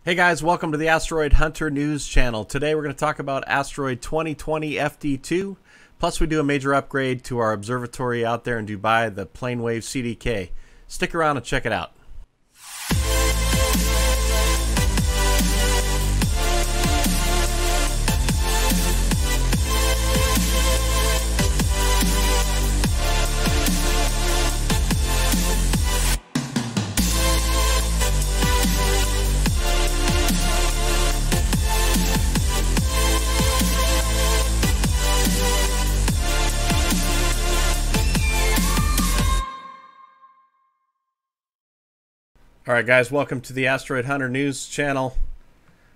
Hey guys, welcome to the Asteroid Hunter News channel. Today we're going to talk about Asteroid 2020 FD2. Plus we do a major upgrade to our observatory out there in Dubai, the Planewave CDK. Stick around and check it out. Alright guys, welcome to the Asteroid Hunter News channel.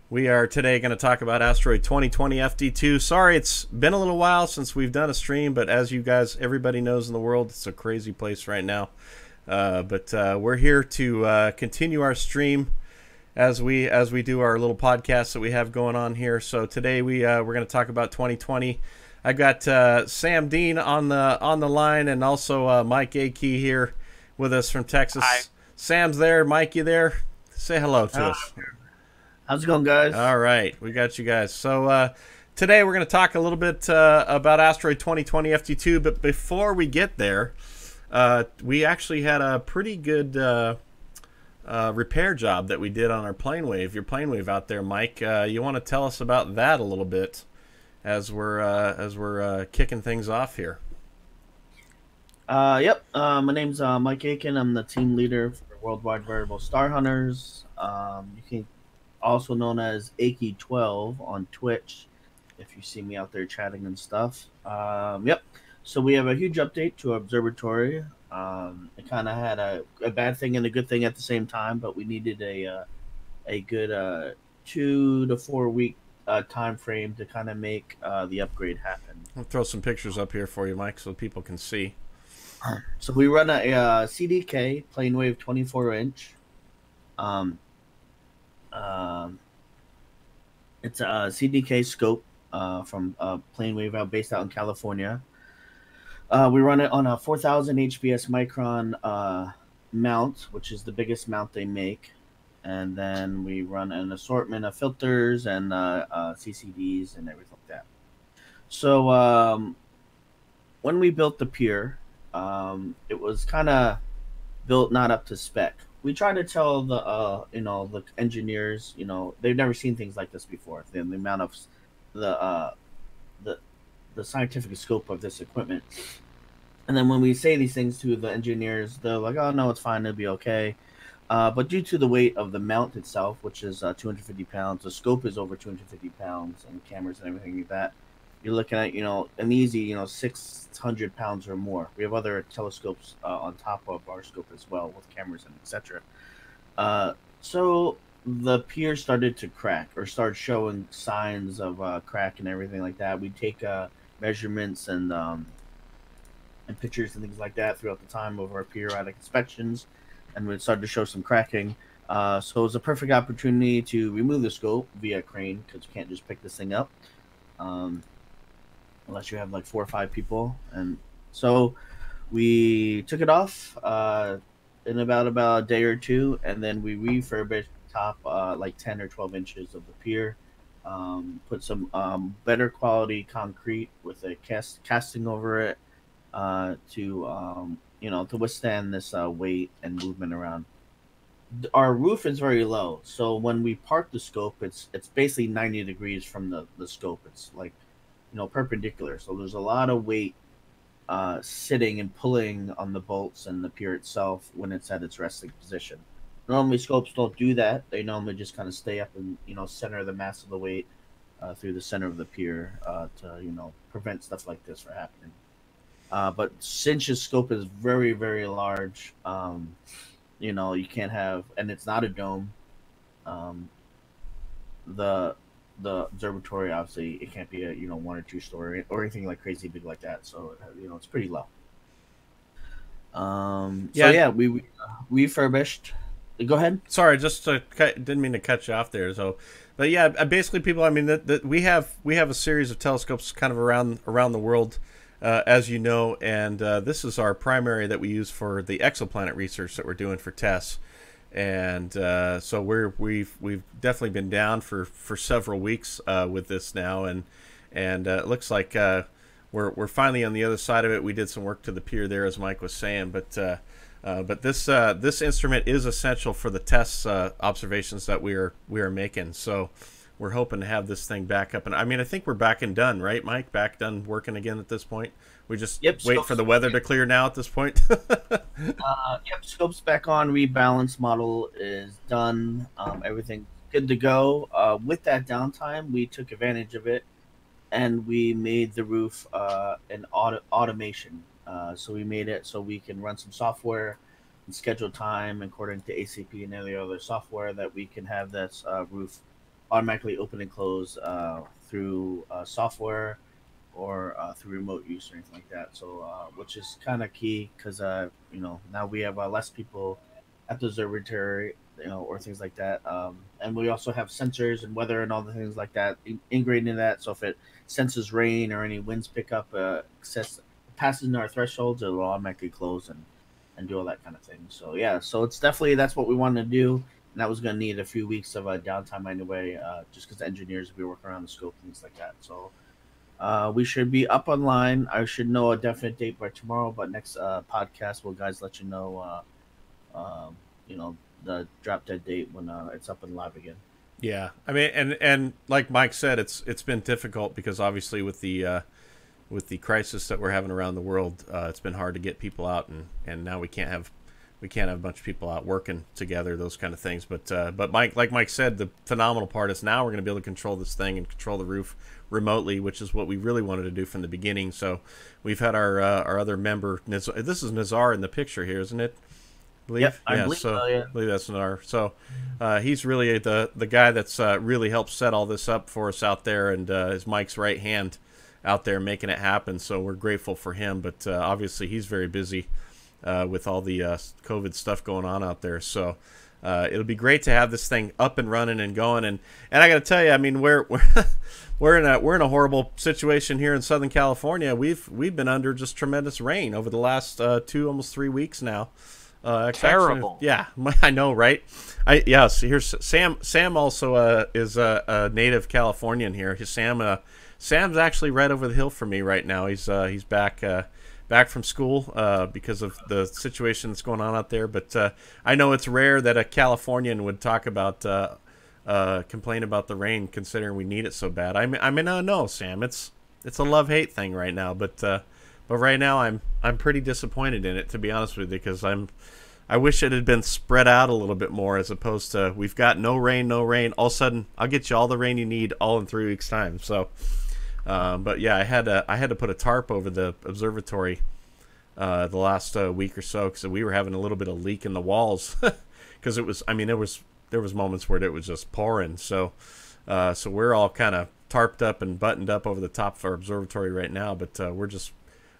We are today going to talk about Asteroid 2020 FD2. Sorry, it's been a little while since we've done a stream, but as you guys, everybody knows in the world, it's a crazy place right now. But we're here to continue our stream as we do our little podcast that we have going on here. So today we're going to talk about 2020. I got Sam Deen on the line, and also Mike Aitke here with us from Texas. Hi. Sam's there. Mike, you there? Say hello to us. How's it going, guys? All right. We got you guys. So today we're going to talk a little bit about Asteroid 2020 FD2. But before we get there, we actually had a pretty good repair job that we did on our Planewave. Your Planewave out there, Mike. You want to tell us about that a little bit as we're kicking things off here? Yep. My name's Mike Aitke. I'm the team leader for Worldwide Variable Star Hunters. You can also known as Aitke12 on Twitch if you see me out there chatting and stuff. Yep. So we have a huge update to our observatory. It kind of had a bad thing and a good thing at the same time, but we needed a good 2 to 4 week time frame to kind of make the upgrade happen. I'll throw some pictures up here for you, Mike, so people can see. So we run a CDK Planewave 24-inch. It's a CDK scope from Planewave based out in California. We run it on a 4000 HPS micron mount, which is the biggest mount they make. And then we run an assortment of filters and CCDs and everything like that. So when we built the pier, it was kind of built not up to spec. We try to tell the the engineers, they've never seen things like this before. The amount of the scientific scope of this equipment. And then when we say these things to the engineers, they're like, "Oh no, it's fine, it'll be okay." But due to the weight of the mount itself, which is 250 pounds, the scope is over 250 pounds, and cameras and everything like that. You're looking at, an easy, 600 pounds or more. We have other telescopes on top of our scope as well with cameras and etc. So the pier started to crack or start showing signs of crack and everything like that. We take measurements and pictures and things like that throughout the time of our periodic inspections, and we started to show some cracking. So it was a perfect opportunity to remove the scope via crane, because you can't just pick this thing up. Unless you have like 4 or 5 people. And so we took it off in about a day or two, and then we refurbished top like 10 or 12 inches of the pier, put some better quality concrete with a casting over it to withstand this weight and movement around. Our roof is very low, so when we park the scope, it's basically 90 degrees from the scope. It's like perpendicular, so there's a lot of weight sitting and pulling on the bolts and the pier itself when it's at its resting position. Normally scopes don't do that. They normally just kind of stay up and center the mass of the weight through the center of the pier to prevent stuff like this from happening. But since your scope is very, very large, you can't have, and it's not a dome, the observatory, obviously it can't be a 1 or 2 story or anything like crazy big like that, so it's pretty low. We refurbished. Go ahead. Sorry, just didn't mean to cut you off there. So, but yeah, basically, people. I mean, we have a series of telescopes kind of around the world, as you know, and this is our primary that we use for the exoplanet research that we're doing for TESS. and so we've definitely been down for several weeks with this now, and it looks like we're finally on the other side of it. We did some work to the pier there, as Mike was saying, but this instrument is essential for the tests observations that we are making. So we're hoping to have this thing back up, and I mean, I think we're back and done, right, Mike? Back done working again at this point. We just wait for the weather to clear now at this point. Yep, scope's back on. Rebalance model is done. Everything good to go. With that downtime, we took advantage of it, and we made the roof an automation. So we made it so we can run some software and schedule time according to ACP and any other software that we can have this roof automatically open and close through software or through remote use or anything like that. So, which is kind of key because now we have less people at the observatory, or things like that. And we also have sensors and weather and all the things like that integrated in that. So if it senses rain or any winds pick up, passes into our thresholds, it'll automatically close and do all that kind of thing. So yeah, so it's definitely, that's what we wanted to do. And that was going to need a few weeks of downtime anyway, just because the engineers will be working around the scope and things like that. So we should be up online. I should know a definite date by tomorrow, but next podcast we'll guys let you know, the drop dead date when it's up and live again. Yeah, I mean, and like Mike said, it's been difficult because obviously with the crisis that we're having around the world, it's been hard to get people out, and now we can't have a bunch of people out working together, those kind of things. But Mike said, the phenomenal part is now we're going to be able to control this thing and control the roof remotely, which is what we really wanted to do from the beginning. So we've had our other member, this is Nizar in the picture here, isn't it? Yep, I believe so. Yeah. I believe that's Nizar. So he's really the guy that's really helped set all this up for us out there, and is Mike's right hand out there making it happen. So we're grateful for him, but obviously he's very busy with all the COVID stuff going on out there. So it'll be great to have this thing up and running and going. And I got to tell you, I mean, we're we're in a horrible situation here in Southern California. We've been under just tremendous rain over the last 2, almost 3 weeks now. Terrible. Actually, yeah, I know, right? Yes. Here's Sam. Sam also is a native Californian here. Sam's actually right over the hill from me right now. He's back from school because of the situation that's going on out there. But I know it's rare that a Californian would talk about complain about the rain, considering we need it so bad. I mean, no, Sam, it's a love-hate thing right now. But right now I'm pretty disappointed in it, to be honest with you, because I wish it had been spread out a little bit more, as opposed to we've got no rain. All of a sudden, I'll get you all the rain you need all in 3 weeks' time. So. But yeah, I had to put a tarp over the observatory the last week or so, because we were having a little bit of leak in the walls, because it was, I mean, there was moments where it was just pouring. So we're all kind of tarped up and buttoned up over the top of our observatory right now, but we're just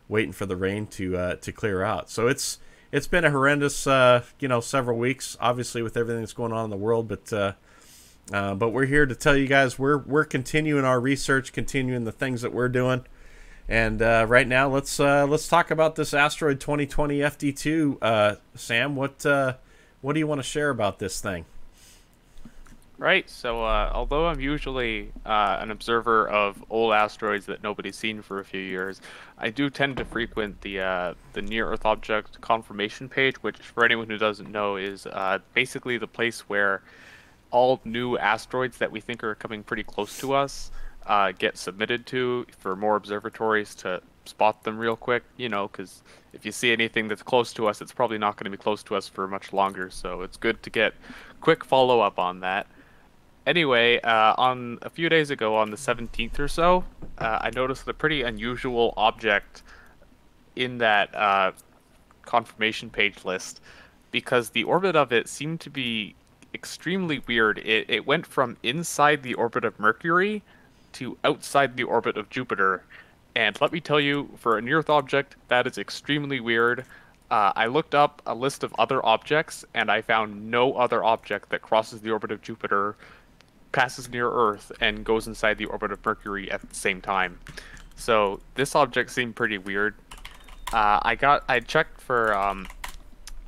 waiting for the rain to clear out. So it's been a horrendous several weeks, obviously, with everything that's going on in the world, but we're here to tell you guys we're continuing our research, continuing the things that we're doing, and right now let's talk about this Asteroid 2020 FD2. Sam, what do you want to share about this thing? Right. So although I'm usually an observer of old asteroids that nobody's seen for a few years, I do tend to frequent the Near Earth Object Confirmation page, which, for anyone who doesn't know, is basically the place where all new asteroids that we think are coming pretty close to us get submitted to for more observatories to spot them real quick, because if you see anything that's close to us, it's probably not going to be close to us for much longer, so it's good to get quick follow-up on that. Anyway, on a few days ago, on the 17th or so, I noticed a pretty unusual object in that confirmation page list, because the orbit of it seemed to be extremely weird. It went from inside the orbit of Mercury to outside the orbit of Jupiter, and let me tell you, for a near-Earth object, that is extremely weird. I looked up a list of other objects, and I found no other object that crosses the orbit of Jupiter, passes near Earth, and goes inside the orbit of Mercury at the same time. So this object seemed pretty weird. I checked for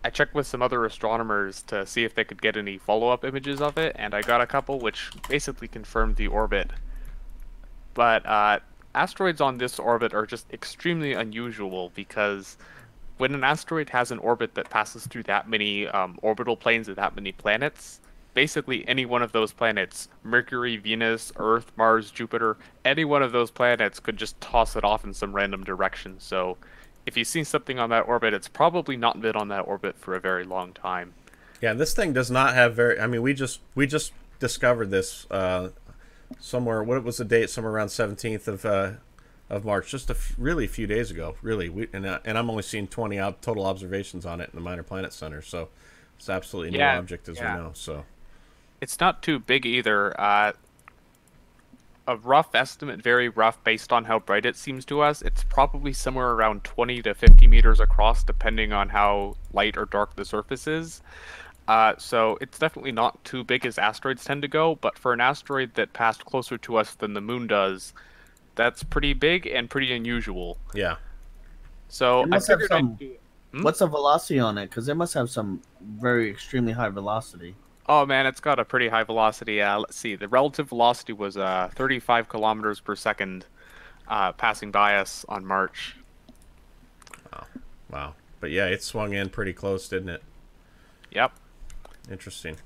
I checked with some other astronomers to see if they could get any follow-up images of it, and I got a couple which basically confirmed the orbit. But asteroids on this orbit are just extremely unusual because when an asteroid has an orbit that passes through that many orbital planes of that many planets, basically any one of those planets, Mercury, Venus, Earth, Mars, Jupiter, any one of those planets could just toss it off in some random direction. So if you've seen something on that orbit, it's probably not been on that orbit for a very long time. Yeah, this thing does not have very. I mean, we just discovered this somewhere. What was the date? Somewhere around 17th of March, just really few days ago. Really, and I'm only seeing 20 total observations on it in the Minor Planet Center. So it's absolutely new object as we know. So it's not too big either. A rough estimate, very rough, based on how bright it seems to us, it's probably somewhere around 20 to 50 meters across, depending on how light or dark the surface is. So it's definitely not too big as asteroids tend to go, but for an asteroid that passed closer to us than the moon does, that's pretty big and pretty unusual. Yeah. So I figured what's the velocity on it? Because it must have some very extremely high velocity. Oh man, it's got a pretty high velocity. Let's see, the relative velocity was 35 kilometers per second passing by us on March. Wow. But yeah, it swung in pretty close, didn't it? Yep. Interesting.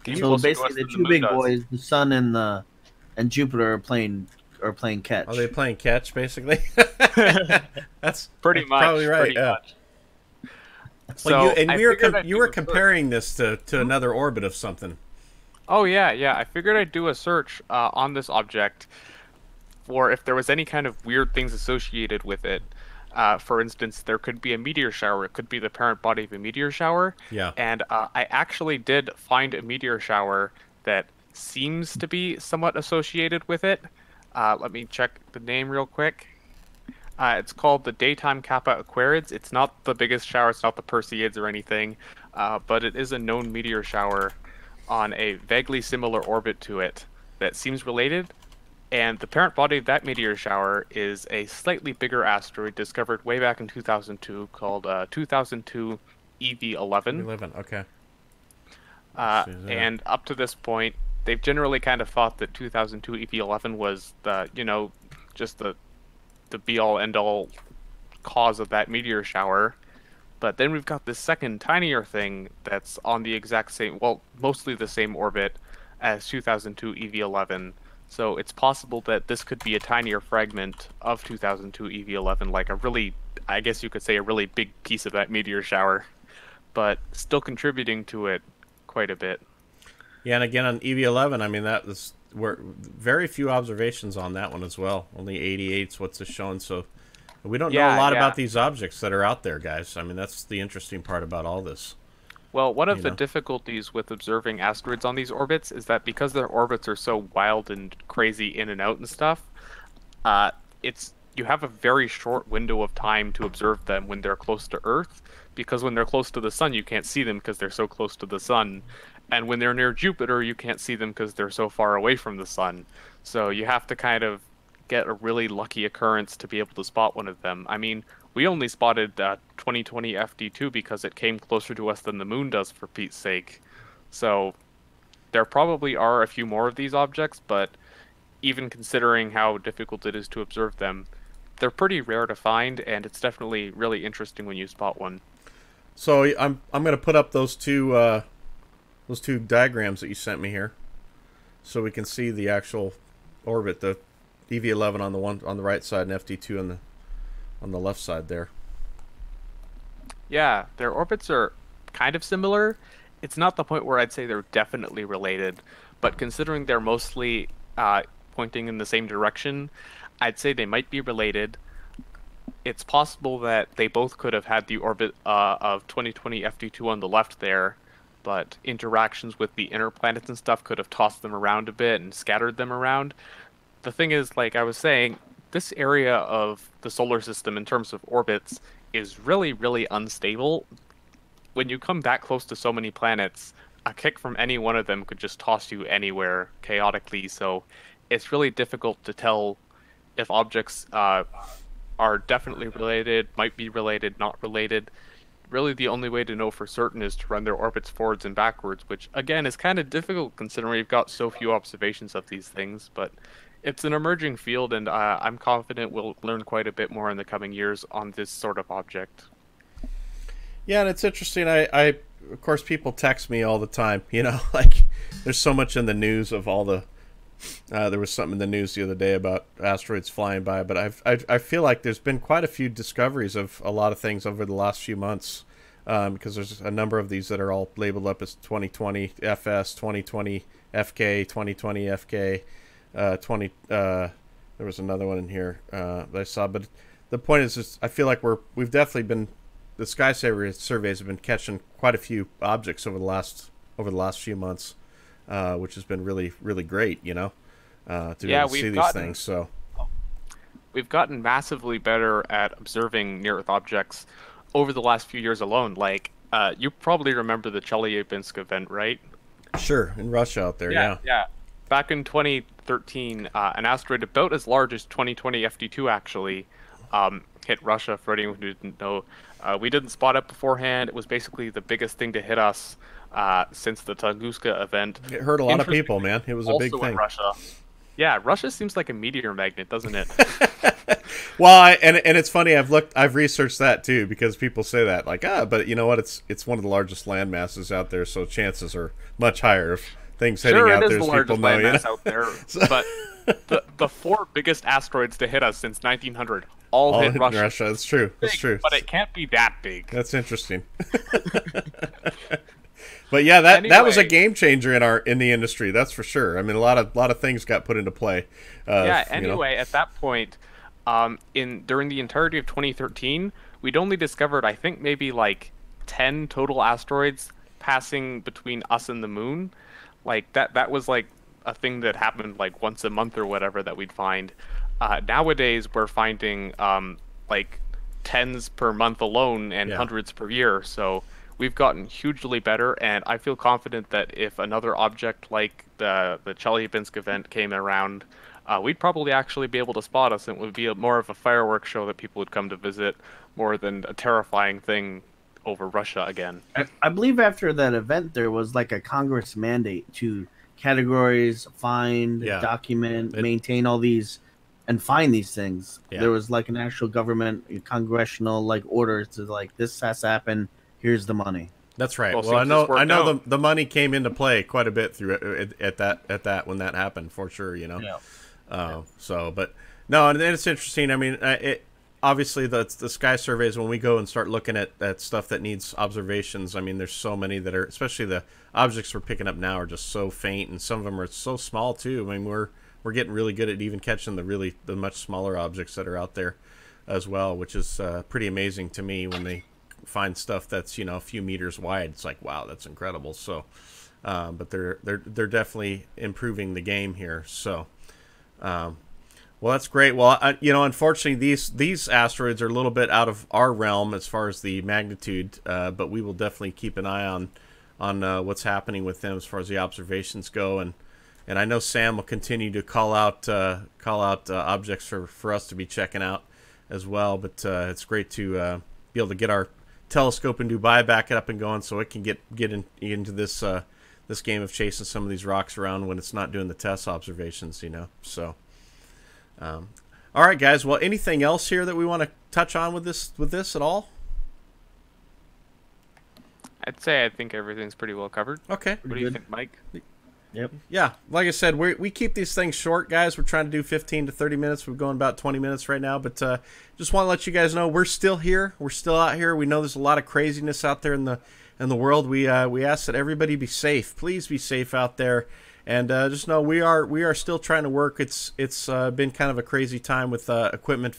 So basically, the two big boys, the Sun and Jupiter, are playing catch. Are they playing catch, basically? That's pretty much. Probably right. Pretty yeah. much. Well, So you were comparing this to another orbit of something. Oh yeah. I figured I'd do a search on this object for if there was any kind of weird things associated with it. For instance, there could be a meteor shower. It could be the parent body of a meteor shower. Yeah. And I actually did find a meteor shower that seems to be somewhat associated with it. Let me check the name real quick. It's called the Daytime Kappa Aquarids. It's not the biggest shower. It's not the Perseids or anything. But it is a known meteor shower on a vaguely similar orbit to it that seems related. And the parent body of that meteor shower is a slightly bigger asteroid discovered way back in 2002 called 2002 EV11. 11, okay. And up to this point, they've generally kind of thought that 2002 EV11 was just the be-all, end-all cause of that meteor shower. But then we've got this second, tinier thing that's on the exact same, well, mostly the same orbit as 2002 EV11. So it's possible that this could be a tinier fragment of 2002 EV11, like a really, I guess you could say, a really big piece of that meteor shower, but still contributing to it quite a bit. Yeah, and again on EV11, I mean we're very few observations on that one as well. Only 88's what's this showing, so we don't know a lot about these objects that are out there, guys. I mean, that's the interesting part about all this. Well, one of the difficulties with observing asteroids on these orbits is that because their orbits are so wild and crazy in and out and stuff, you have a very short window of time to observe them when they're close to Earth, because when they're close to the Sun, you can't see them because they're so close to the Sun. And when they're near Jupiter, you can't see them because they're so far away from the Sun. So you have to kind of get a really lucky occurrence to be able to spot one of them. I mean, we only spotted 2020 FD2 because it came closer to us than the moon does, for Pete's sake. So there probably are a few more of these objects, but even considering how difficult it is to observe them, they're pretty rare to find, and it's definitely really interesting when you spot one. So I'm going to put up those two diagrams that you sent me here, so we can see the actual orbit, the EV11 on the right side and FD2 on the left side there. Yeah, their orbits are kind of similar. It's not the point where I'd say they're definitely related, but considering they're mostly pointing in the same direction, I'd say they might be related. It's possible that they both could have had the orbit of 2020 FD2 on the left there, but interactions with the inner planets and stuff could have tossed them around a bit and scattered them around. The thing is, like I was saying, this area of the solar system in terms of orbits is really, really unstable. When you come that close to so many planets, a kick from any one of them could just toss you anywhere chaotically, so it's really difficult to tell if objects are definitely related, might be related, not related. really the only way to know for certain is to run their orbits forwards and backwards, which again is kind of difficult considering we've got so few observations of these things. But it's an emerging field, and I'm confident we'll learn quite a bit more in the coming years on this sort of object. Yeah, and it's interesting. I of course, people text me all the time. You know, like there's so much in the news of all the. There was something in the news the other day about asteroids flying by, but I feel like there's been quite a few discoveries of a lot of things over the last few months, because there's a number of these that are all labeled up as 2020 FS, 2020 FK, 2020 FK, 20. There was another one in here that I saw, but the point is I feel like we've definitely been. The sky surveys have been catching quite a few objects over the last few months, which has been really, really great, you know, to be able to see these things. So we've gotten massively better at observing near-Earth objects over the last few years alone. Like, you probably remember the Chelyabinsk event, right? Sure, in Russia out there, yeah. Back in 2013, an asteroid about as large as 2020 FD2 actually hit Russia. For anyone who didn't know, we didn't spot it beforehand. It was basically the biggest thing to hit us since the Tunguska event. It hurt a lot of people, man. It was a big thing. In Russia. Yeah, Russia seems like a meteor magnet, doesn't it? Well, and it's funny. I've researched that too, because people say that, like, but you know what? It's one of the largest land masses out there, so chances are much higher of things hitting out there. Sure, it is the largest land mass out there, but the four biggest asteroids to hit us since 1900 all hit Russia. That's true. That's true. But it can't be that big. That's interesting. But yeah, that was a game changer in the industry. That's for sure. I mean, a lot of things got put into play. Anyway, at that point, during the entirety of 2013, we'd only discovered, I think, maybe like 10 total asteroids passing between us and the moon. Like that was like a thing that happened like once a month or whatever that we'd find. Nowadays, we're finding like tens per month alone and hundreds per year. So we've gotten hugely better, and I feel confident that if another object like the Chelyabinsk event came around, we'd probably actually be able to spot us, and it would be more of a fireworks show that people would come to visit more than a terrifying thing over Russia again. I believe after that event, there was like a Congress mandate to categorize, find, document, maintain all these, and find these things. Yeah. There was like an actual government, congressional like orders to like, this has happened. Here's the money. That's right. Well, I know the money came into play quite a bit through at that when that happened, for sure. You know. Yeah. So, but no, and it's interesting. I mean, obviously the sky surveys, when we go and start looking at stuff that needs observations, I mean, there's so many that are, especially the objects we're picking up now are just so faint, and some of them are so small too. I mean, we're getting really good at even catching the much smaller objects that are out there as well, which is pretty amazing to me when they find stuff that's, you know, a few meters wide. It's like, wow, that's incredible. So but they're definitely improving the game here. So well, that's great. Well, you know, unfortunately these asteroids are a little bit out of our realm as far as the magnitude, but we will definitely keep an eye on what's happening with them as far as the observations go, and I know Sam will continue to call out objects for us to be checking out as well. But it's great to be able to get our telescope in Dubai back up and going, so it can get into this game of chasing some of these rocks around when it's not doing the test observations, you know. So, all right, guys. Well, anything else here that we want to touch on with this at all? I'd say I think everything's pretty well covered. Okay. What do you think, Mike? Yep. Yeah, like I said, we keep these things short, guys. We're trying to do 15 to 30 minutes. We're going about 20 minutes right now, but just want to let you guys know we're still here. We're still out here. We know there's a lot of craziness out there in the world. We ask that everybody be safe. Please be safe out there, and just know we are still trying to work. It's been kind of a crazy time with equipment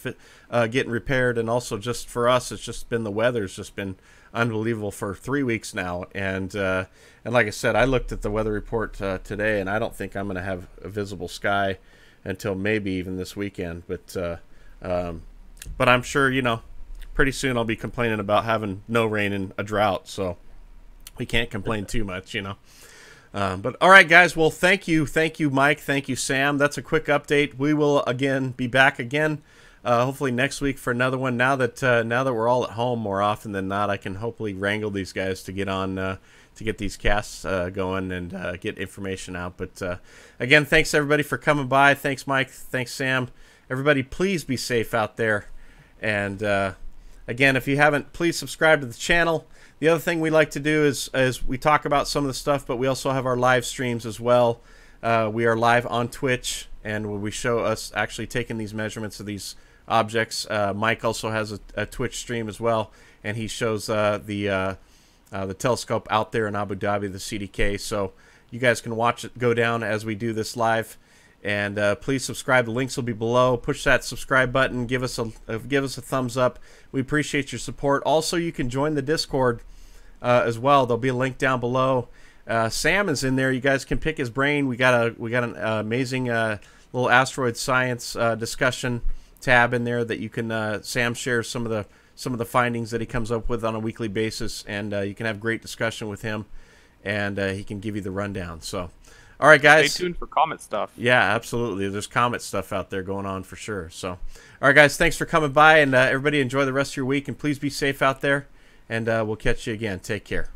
getting repaired, and also just for us, it's just been the weather's just been unbelievable for 3 weeks now, and like I said, I looked at the weather report today, and I don't think I'm going to have a visible sky until maybe even this weekend. But I'm sure, you know, pretty soon I'll be complaining about having no rain and a drought, so we can't complain too much, you know. But all right, guys. Well, thank you, Mike. Thank you, Sam. That's a quick update. We will again be back again hopefully next week for another one. Now that we're all at home more often than not, I can hopefully wrangle these guys to get on to get these casts going and get information out. But again, thanks everybody for coming by. Thanks Mike. Thanks Sam. Everybody, please be safe out there. And again, if you haven't, please subscribe to the channel. The other thing we like to do is we talk about some of the stuff, but we also have our live streams as well. We are live on Twitch, and we show us actually taking these measurements of these objects. Mike also has a Twitch stream as well, and he shows the telescope out there in Abu Dhabi, the CDK. So you guys can watch it go down as we do this live. And please subscribe. The links will be below. Push that subscribe button. Give us a thumbs up. We appreciate your support. Also, you can join the Discord as well. There'll be a link down below. Sam is in there. You guys can pick his brain. We got an amazing little asteroid science discussion tab in there that you can. Sam shares some of the findings that he comes up with on a weekly basis, and you can have great discussion with him, and he can give you the rundown. So. All right, guys. Stay tuned for comet stuff. Yeah, absolutely. There's comet stuff out there going on for sure. So, all right, guys, thanks for coming by, and everybody enjoy the rest of your week, and please be safe out there, and we'll catch you again. Take care.